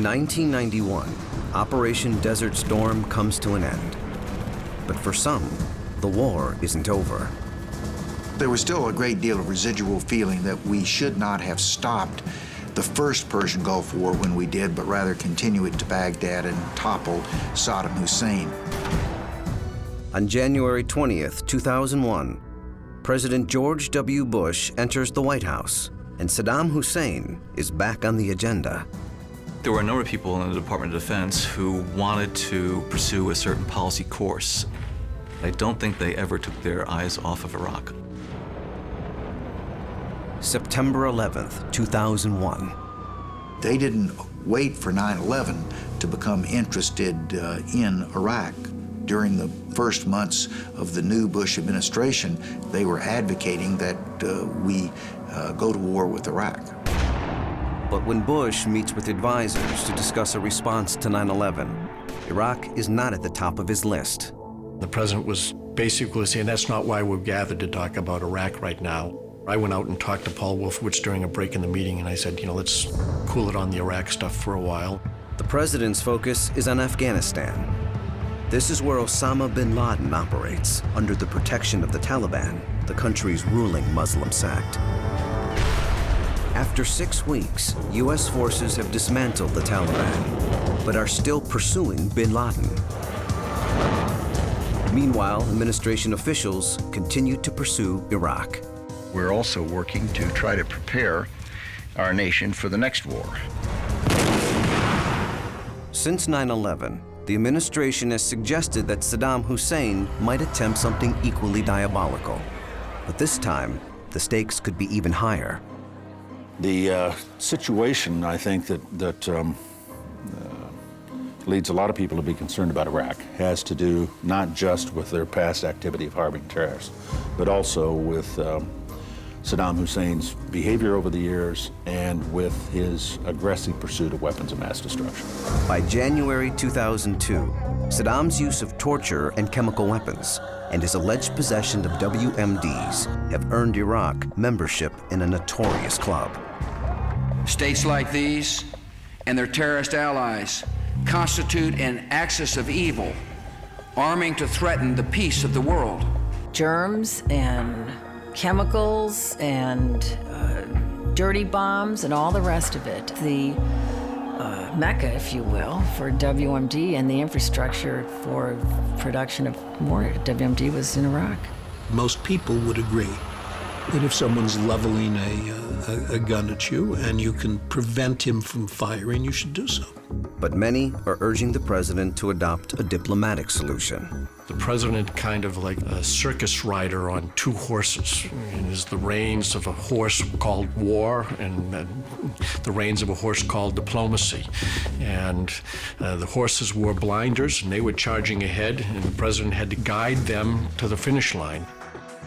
1991, Operation Desert Storm comes to an end. But for some, the war isn't over. There was still a great deal of residual feeling that we should not have stopped the first Persian Gulf War when we did, but rather continue it to Baghdad and topple Saddam Hussein. On January 20th, 2001, President George W. Bush enters the White House, and Saddam Hussein is back on the agenda. There were a number of people in the Department of Defense who wanted to pursue a certain policy course. I don't think they ever took their eyes off of Iraq. September 11th, 2001. They didn't wait for 9/11 to become interested in Iraq. During the first months of the new Bush administration, they were advocating that we go to war with Iraq. But when Bush meets with advisors to discuss a response to 9/11, Iraq is not at the top of his list. The president was basically saying, that's not why we've gathered to talk about Iraq right now. I went out and talked to Paul Wolfowitz during a break in the meeting, and I said, let's cool it on the Iraq stuff for a while. The president's focus is on Afghanistan. This is where Osama bin Laden operates, under the protection of the Taliban, the country's ruling Muslim sect. After 6 weeks, U.S. forces have dismantled the Taliban, but are still pursuing bin Laden. Meanwhile, administration officials continue to pursue Iraq. We're also working to try to prepare our nation for the next war. Since 9/11, the administration has suggested that Saddam Hussein might attempt something equally diabolical. But this time, the stakes could be even higher. The situation, I think, that leads a lot of people to be concerned about Iraq has to do not just with their past activity of harboring terrorists, but also with Saddam Hussein's behavior over the years and with his aggressive pursuit of weapons of mass destruction. By January 2002, Saddam's use of torture and chemical weapons and his alleged possession of WMDs have earned Iraq membership in a notorious club. States like these and their terrorist allies constitute an axis of evil, arming to threaten the peace of the world. Germs and chemicals and dirty bombs and all the rest of it. The mecca, if you will, for WMD and the infrastructure for production of more WMD was in Iraq. Most people would agree that if someone's leveling a gun at you and you can prevent him from firing, you should do so. But many are urging the president to adopt a diplomatic solution. The president, kind of like a circus rider on 2 horses, and is the reins of a horse called war and the reins of a horse called diplomacy. And the horses wore blinders and they were charging ahead, and the president had to guide them to the finish line.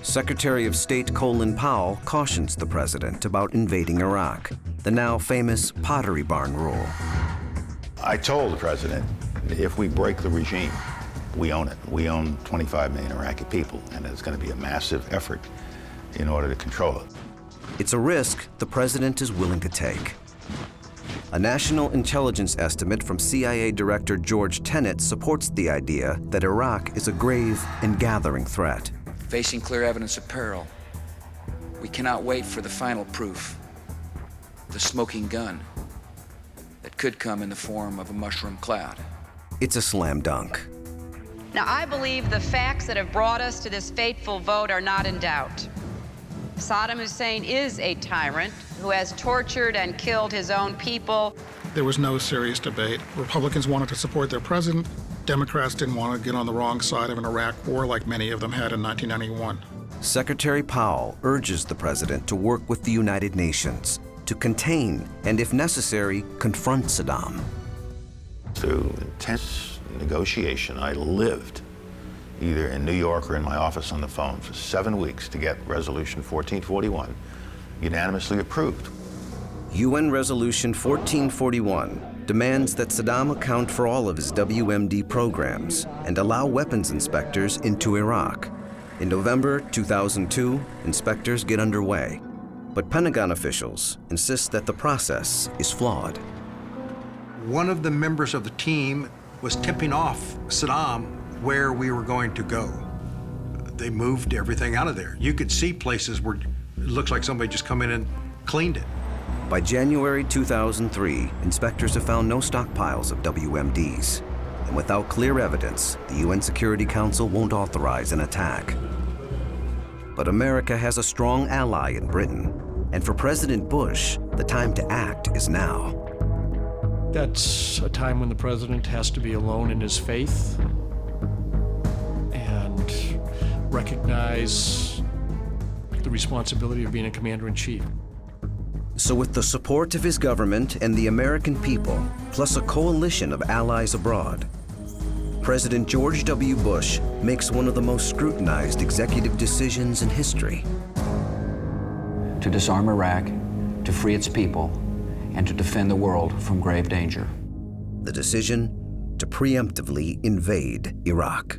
Secretary of State Colin Powell cautions the president about invading Iraq, the now famous Pottery Barn rule. I told the president, if we break the regime, we own it. We own 25 million Iraqi people, and it's going to be a massive effort in order to control it. It's a risk the president is willing to take. A national intelligence estimate from CIA Director George Tenet supports the idea that Iraq is a grave and gathering threat. Facing clear evidence of peril, we cannot wait for the final proof, the smoking gun that could come in the form of a mushroom cloud. It's a slam dunk. Now, I believe the facts that have brought us to this fateful vote are not in doubt. Saddam Hussein is a tyrant who has tortured and killed his own people. There was no serious debate. Republicans wanted to support their president. Democrats didn't want to get on the wrong side of an Iraq war like many of them had in 1991. Secretary Powell urges the president to work with the United Nations to contain and, if necessary, confront Saddam. Through intense negotiation, I lived either in New York or in my office on the phone for 7 weeks to get Resolution 1441 unanimously approved. UN Resolution 1441 demands that Saddam account for all of his WMD programs and allow weapons inspectors into Iraq. In November 2002, inspectors get underway, but Pentagon officials insist that the process is flawed. One of the members of the team was tipping off Saddam where we were going to go. They moved everything out of there. You could see places where it looks like somebody just come in and cleaned it. By January 2003, inspectors have found no stockpiles of WMDs. And without clear evidence, the UN Security Council won't authorize an attack. But America has a strong ally in Britain. And for President Bush, the time to act is now. That's a time when the president has to be alone in his faith and recognize the responsibility of being a commander-in-chief. So with the support of his government and the American people, plus a coalition of allies abroad, President George W. Bush makes one of the most scrutinized executive decisions in history. To disarm Iraq, to free its people, and to defend the world from grave danger. The decision to preemptively invade Iraq.